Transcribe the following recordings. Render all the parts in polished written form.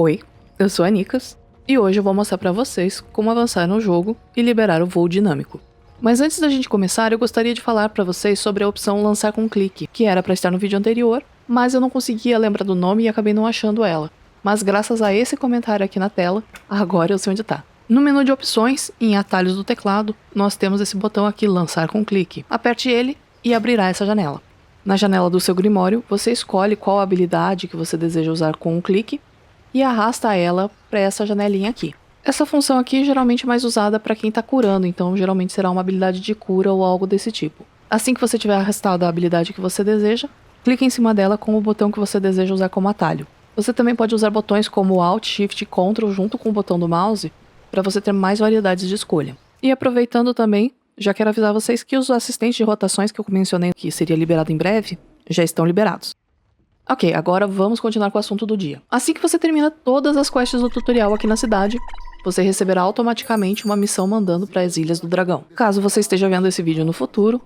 Oi, eu sou a Nikas, e hoje eu vou mostrar pra vocês como avançar no jogo e liberar o voo dinâmico. Mas antes da gente começar, eu gostaria de falar pra vocês sobre a opção lançar com clique, que era pra estar no vídeo anterior, mas eu não conseguia lembrar do nome e acabei não achando ela. Mas graças a esse comentário aqui na tela, agora eu sei onde tá. No menu de opções, em atalhos do teclado, nós temos esse botão aqui, lançar com clique. Aperte ele e abrirá essa janela. Na janela do seu Grimório, você escolhe qual habilidade que você deseja usar com um clique e arrasta ela para essa janelinha aqui. Essa função aqui geralmente é mais usada para quem está curando, então geralmente será uma habilidade de cura ou algo desse tipo. Assim que você tiver arrastado a habilidade que você deseja, clique em cima dela com o botão que você deseja usar como atalho. Você também pode usar botões como Alt, Shift e Ctrl junto com o botão do mouse para você ter mais variedades de escolha. E aproveitando também, já quero avisar vocês que os assistentes de rotações que eu mencionei que seria liberado em breve, já estão liberados. Ok, agora vamos continuar com o assunto do dia. Assim que você termina todas as quests do tutorial aqui na cidade, você receberá automaticamente uma missão mandando para as Ilhas do Dragão. Caso você esteja vendo esse vídeo no futuro,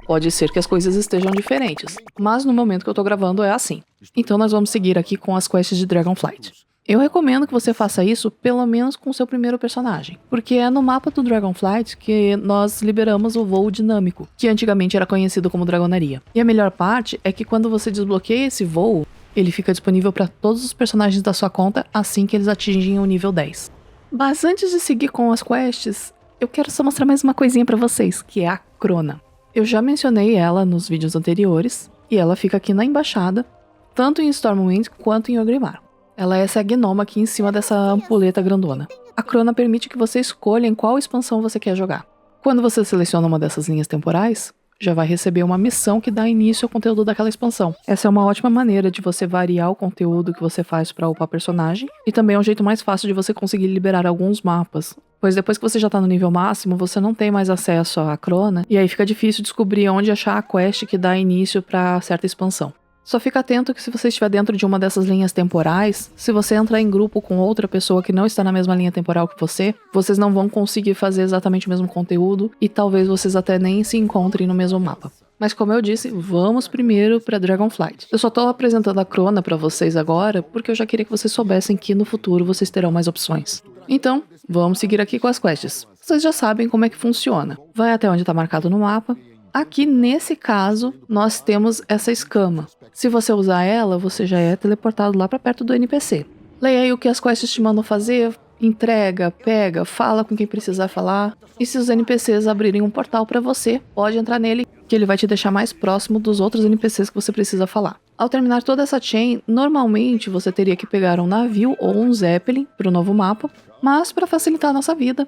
pode ser que as coisas estejam diferentes, mas no momento que eu tô gravando é assim. Então nós vamos seguir aqui com as quests de Dragonflight. Eu recomendo que você faça isso pelo menos com o seu primeiro personagem, porque é no mapa do Dragonflight que nós liberamos o voo dinâmico, que antigamente era conhecido como Dragonaria. E a melhor parte é que quando você desbloqueia esse voo, ele fica disponível para todos os personagens da sua conta assim que eles atingem o nível 10. Mas antes de seguir com as quests, eu quero só mostrar mais uma coisinha para vocês, que é a Crona. Eu já mencionei ela nos vídeos anteriores, e ela fica aqui na embaixada, tanto em Stormwind quanto em Orgrimmar. Ela é essa gnoma aqui em cima dessa ampulheta grandona. A Crona permite que você escolha em qual expansão você quer jogar. Quando você seleciona uma dessas linhas temporais, já vai receber uma missão que dá início ao conteúdo daquela expansão. Essa é uma ótima maneira de você variar o conteúdo que você faz para upar personagem, e também é um jeito mais fácil de você conseguir liberar alguns mapas. Pois depois que você já tá no nível máximo, você não tem mais acesso à Crona, e aí fica difícil descobrir onde achar a quest que dá início para certa expansão. Só fica atento que se você estiver dentro de uma dessas linhas temporais, se você entrar em grupo com outra pessoa que não está na mesma linha temporal que você, vocês não vão conseguir fazer exatamente o mesmo conteúdo e talvez vocês até nem se encontrem no mesmo mapa. Mas como eu disse, vamos primeiro para Dragonflight. Eu só tô apresentando a Crona para vocês agora porque eu já queria que vocês soubessem que no futuro vocês terão mais opções. Então, vamos seguir aqui com as quests. Vocês já sabem como é que funciona. Vai até onde está marcado no mapa. Aqui, nesse caso, nós temos essa escama. Se você usar ela, você já é teleportado lá para perto do NPC. Leia aí o que as quests te mandam fazer, entrega, pega, fala com quem precisar falar. E se os NPCs abrirem um portal para você, pode entrar nele, que ele vai te deixar mais próximo dos outros NPCs que você precisa falar. Ao terminar toda essa chain, normalmente você teria que pegar um navio ou um Zeppelin para o novo mapa, mas para facilitar a nossa vida,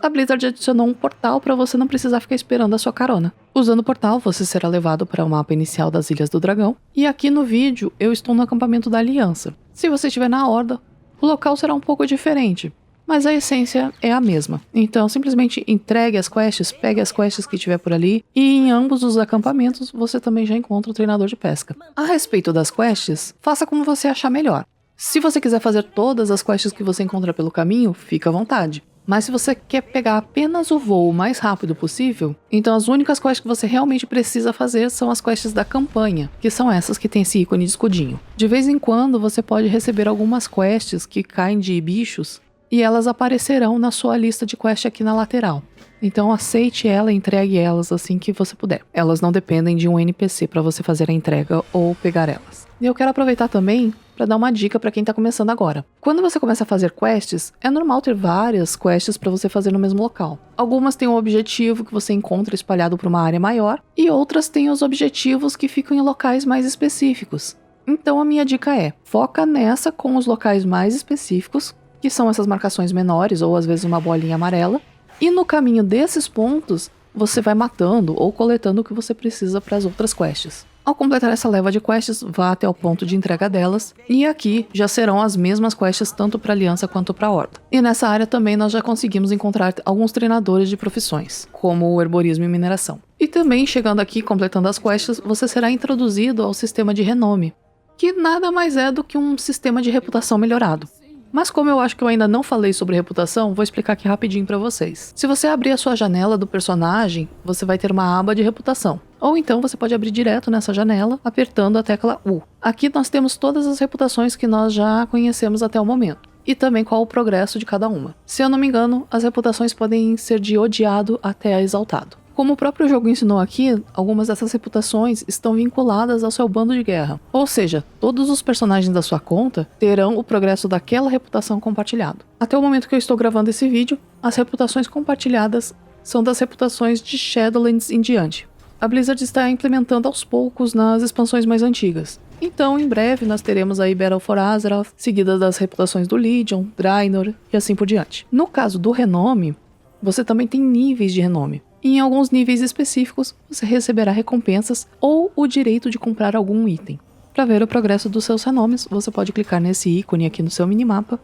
a Blizzard adicionou um portal para você não precisar ficar esperando a sua carona. Usando o portal, você será levado para o mapa inicial das Ilhas do Dragão, e aqui no vídeo eu estou no acampamento da Aliança. Se você estiver na Horda, o local será um pouco diferente, mas a essência é a mesma. Então simplesmente entregue as quests, pegue as quests que tiver por ali, e em ambos os acampamentos você também já encontra o treinador de pesca. A respeito das quests, faça como você achar melhor. Se você quiser fazer todas as quests que você encontra pelo caminho, fica à vontade. Mas se você quer pegar apenas o voo o mais rápido possível, então as únicas quests que você realmente precisa fazer são as quests da campanha, que são essas que tem esse ícone de escudinho. De vez em quando você pode receber algumas quests que caem de bichos e elas aparecerão na sua lista de quests aqui na lateral. Então aceite ela e entregue elas assim que você puder. Elas não dependem de um NPC para você fazer a entrega ou pegar elas. E eu quero aproveitar também para dar uma dica para quem tá começando agora. Quando você começa a fazer quests, é normal ter várias quests para você fazer no mesmo local. Algumas têm um objetivo que você encontra espalhado por uma área maior, e outras têm os objetivos que ficam em locais mais específicos. Então a minha dica é, foca nessa com os locais mais específicos, que são essas marcações menores ou às vezes uma bolinha amarela, e no caminho desses pontos, você vai matando ou coletando o que você precisa para as outras quests. Ao completar essa leva de quests, vá até o ponto de entrega delas, e aqui já serão as mesmas quests tanto para a Aliança quanto para a Horda. E nessa área também nós já conseguimos encontrar alguns treinadores de profissões, como o herborismo e mineração. E também, chegando aqui, completando as quests, você será introduzido ao sistema de renome, que nada mais é do que um sistema de reputação melhorado. Mas como eu acho que eu ainda não falei sobre reputação, vou explicar aqui rapidinho pra vocês. Se você abrir a sua janela do personagem, você vai ter uma aba de reputação. Ou então você pode abrir direto nessa janela, apertando a tecla U. Aqui nós temos todas as reputações que nós já conhecemos até o momento. e também qual o progresso de cada uma. Se eu não me engano, as reputações podem ser de odiado até a exaltado. Como o próprio jogo ensinou aqui, algumas dessas reputações estão vinculadas ao seu bando de guerra. Ou seja, todos os personagens da sua conta terão o progresso daquela reputação compartilhado. Até o momento que eu estou gravando esse vídeo, as reputações compartilhadas são das reputações de Shadowlands em diante. A Blizzard está implementando aos poucos nas expansões mais antigas. Então, em breve, nós teremos aí Battle for Azeroth, seguida das reputações do Legion, Draenor e assim por diante. No caso do renome, você também tem níveis de renome. E em alguns níveis específicos, você receberá recompensas ou o direito de comprar algum item. Para ver o progresso dos seus renomes, você pode clicar nesse ícone aqui no seu minimapa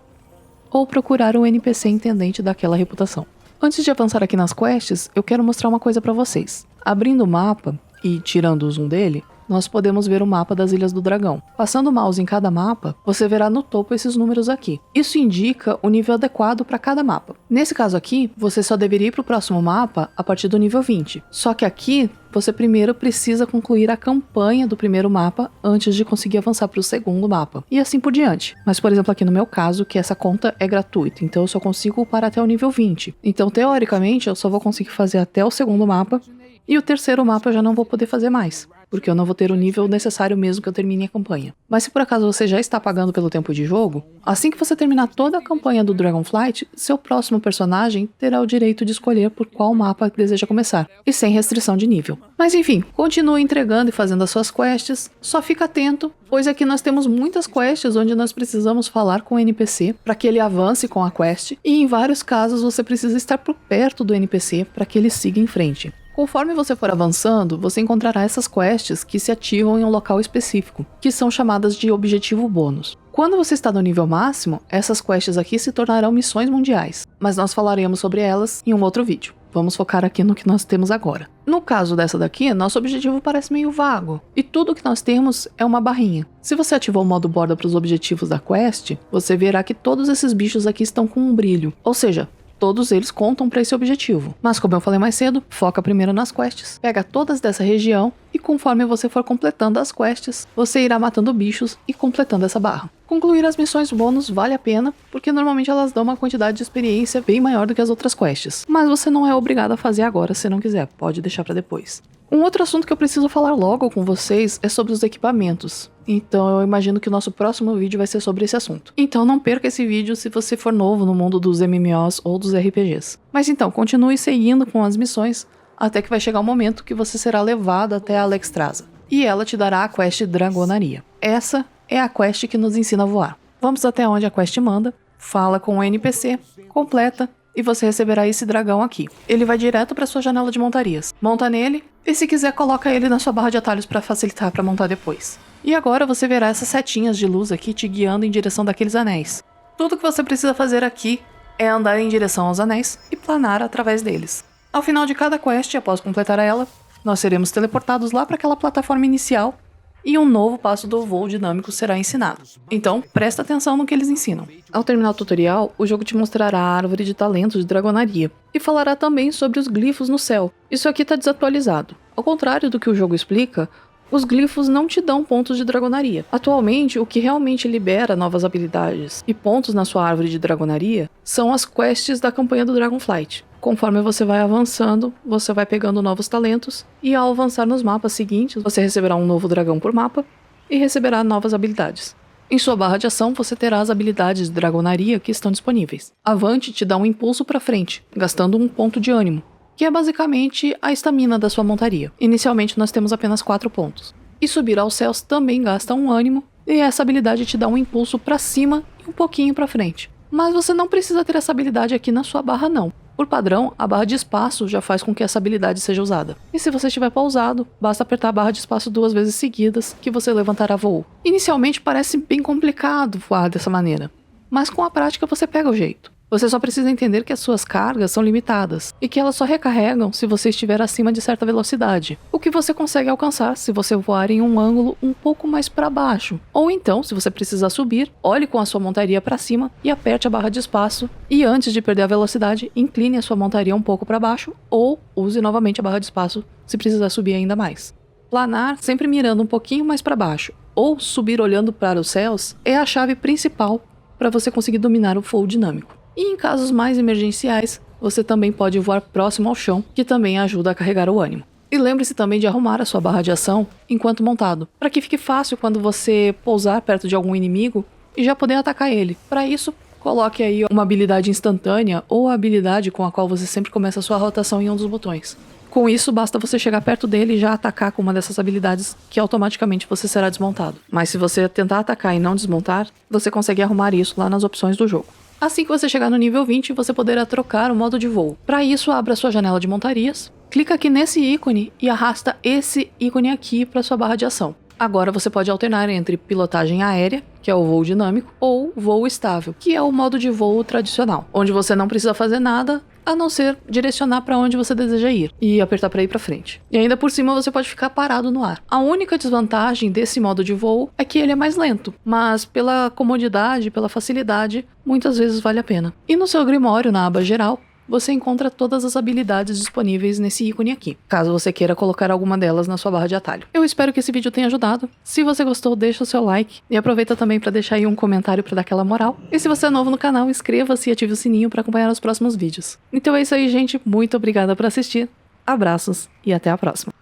ou procurar o NPC intendente daquela reputação. Antes de avançar aqui nas quests, eu quero mostrar uma coisa para vocês. Abrindo o mapa e tirando o zoom dele, nós podemos ver o mapa das Ilhas do Dragão. Passando o mouse em cada mapa, você verá no topo esses números aqui. Isso indica o nível adequado para cada mapa. Nesse caso aqui, você só deveria ir para o próximo mapa a partir do nível 20. Só que aqui, você primeiro precisa concluir a campanha do primeiro mapa antes de conseguir avançar para o segundo mapa. E assim por diante. Mas, por exemplo, aqui no meu caso, que essa conta é gratuita, então eu só consigo upar até o nível 20. Então, teoricamente, eu só vou conseguir fazer até o segundo mapa, e o terceiro mapa eu já não vou poder fazer mais, porque eu não vou ter o nível necessário mesmo que eu termine a campanha. Mas se por acaso você já está pagando pelo tempo de jogo, assim que você terminar toda a campanha do Dragonflight, seu próximo personagem terá o direito de escolher por qual mapa deseja começar, e sem restrição de nível. Mas enfim, continue entregando e fazendo as suas quests, só fica atento, pois aqui nós temos muitas quests onde nós precisamos falar com o NPC para que ele avance com a quest, e em vários casos você precisa estar por perto do NPC para que ele siga em frente. Conforme você for avançando, você encontrará essas quests que se ativam em um local específico, que são chamadas de objetivo bônus. Quando você está no nível máximo, essas quests aqui se tornarão missões mundiais, mas nós falaremos sobre elas em um outro vídeo. Vamos focar aqui no que nós temos agora. No caso dessa daqui, nosso objetivo parece meio vago, e tudo que nós temos é uma barrinha. Se você ativou o modo borda para os objetivos da quest, você verá que todos esses bichos aqui estão com um brilho, ou seja, todos eles contam para esse objetivo. Mas como eu falei mais cedo, foca primeiro nas quests, pega todas dessa região e conforme você for completando as quests, você irá matando bichos e completando essa barra. Concluir as missões bônus vale a pena, porque normalmente elas dão uma quantidade de experiência bem maior do que as outras quests. Mas você não é obrigado a fazer agora se não quiser, pode deixar para depois. Um outro assunto que eu preciso falar logo com vocês é sobre os equipamentos. Então eu imagino que o nosso próximo vídeo vai ser sobre esse assunto. Então não perca esse vídeo se você for novo no mundo dos MMOs ou dos RPGs. Mas então, continue seguindo com as missões, até que vai chegar o momento que você será levado até a Alexstrasza. E ela te dará a quest Dragonaria. Essa é a quest que nos ensina a voar. Vamos até onde a quest manda, fala com o NPC, completa, e você receberá esse dragão aqui. Ele vai direto para sua janela de montarias. Monta nele, e se quiser coloca ele na sua barra de atalhos para facilitar para montar depois. E agora você verá essas setinhas de luz aqui te guiando em direção daqueles anéis. Tudo que você precisa fazer aqui é andar em direção aos anéis e planar através deles. Ao final de cada quest, após completar ela, nós seremos teleportados lá para aquela plataforma inicial e um novo passo do voo dinâmico será ensinado. Então, presta atenção no que eles ensinam. Ao terminar o tutorial, o jogo te mostrará a árvore de talentos de dragonaria e falará também sobre os glifos no céu. Isso aqui está desatualizado. Ao contrário do que o jogo explica, os glifos não te dão pontos de dragonaria. Atualmente, o que realmente libera novas habilidades e pontos na sua árvore de dragonaria são as quests da campanha do Dragonflight. Conforme você vai avançando, você vai pegando novos talentos e ao avançar nos mapas seguintes, você receberá um novo dragão por mapa e receberá novas habilidades. Em sua barra de ação, você terá as habilidades de dragonaria que estão disponíveis. Avante te dá um impulso para frente, gastando um ponto de ânimo, que é basicamente a estamina da sua montaria. Inicialmente nós temos apenas 4 pontos. E subir aos céus também gasta um ânimo, e essa habilidade te dá um impulso para cima e um pouquinho para frente. Mas você não precisa ter essa habilidade aqui na sua barra não. Por padrão, a barra de espaço já faz com que essa habilidade seja usada. E se você estiver pausado, basta apertar a barra de espaço 2 vezes seguidas que você levantará voo. Inicialmente parece bem complicado voar dessa maneira, mas com a prática você pega o jeito. Você só precisa entender que as suas cargas são limitadas e que elas só recarregam se você estiver acima de certa velocidade, o que você consegue alcançar se você voar em um ângulo um pouco mais para baixo. Ou então, se você precisar subir, olhe com a sua montaria para cima e aperte a barra de espaço e antes de perder a velocidade, incline a sua montaria um pouco para baixo ou use novamente a barra de espaço se precisar subir ainda mais. Planar sempre mirando um pouquinho mais para baixo ou subir olhando para os céus é a chave principal para você conseguir dominar o voo dinâmico. E em casos mais emergenciais, você também pode voar próximo ao chão, que também ajuda a carregar o ânimo. E lembre-se também de arrumar a sua barra de ação enquanto montado, para que fique fácil quando você pousar perto de algum inimigo e já poder atacar ele. Para isso, coloque aí uma habilidade instantânea ou a habilidade com a qual você sempre começa a sua rotação em um dos botões. Com isso, basta você chegar perto dele e já atacar com uma dessas habilidades que automaticamente você será desmontado. Mas se você tentar atacar e não desmontar, você consegue arrumar isso lá nas opções do jogo. Assim que você chegar no nível 20, você poderá trocar o modo de voo. Para isso, abra sua janela de montarias, clica aqui nesse ícone e arrasta esse ícone aqui para sua barra de ação. Agora você pode alternar entre pilotagem aérea, que é o voo dinâmico, ou voo estável, que é o modo de voo tradicional, onde você não precisa fazer nada a não ser direcionar para onde você deseja ir e apertar para ir para frente. E ainda por cima você pode ficar parado no ar. A única desvantagem desse modo de voo é que ele é mais lento, mas pela comodidade, pela facilidade, muitas vezes vale a pena. E no seu Grimório, na aba geral, você encontra todas as habilidades disponíveis nesse ícone aqui, caso você queira colocar alguma delas na sua barra de atalho. Eu espero que esse vídeo tenha ajudado. Se você gostou, deixa o seu like e aproveita também para deixar aí um comentário para dar aquela moral. E se você é novo no canal, inscreva-se e ative o sininho para acompanhar os próximos vídeos. Então é isso aí, gente. Muito obrigada por assistir. Abraços e até a próxima.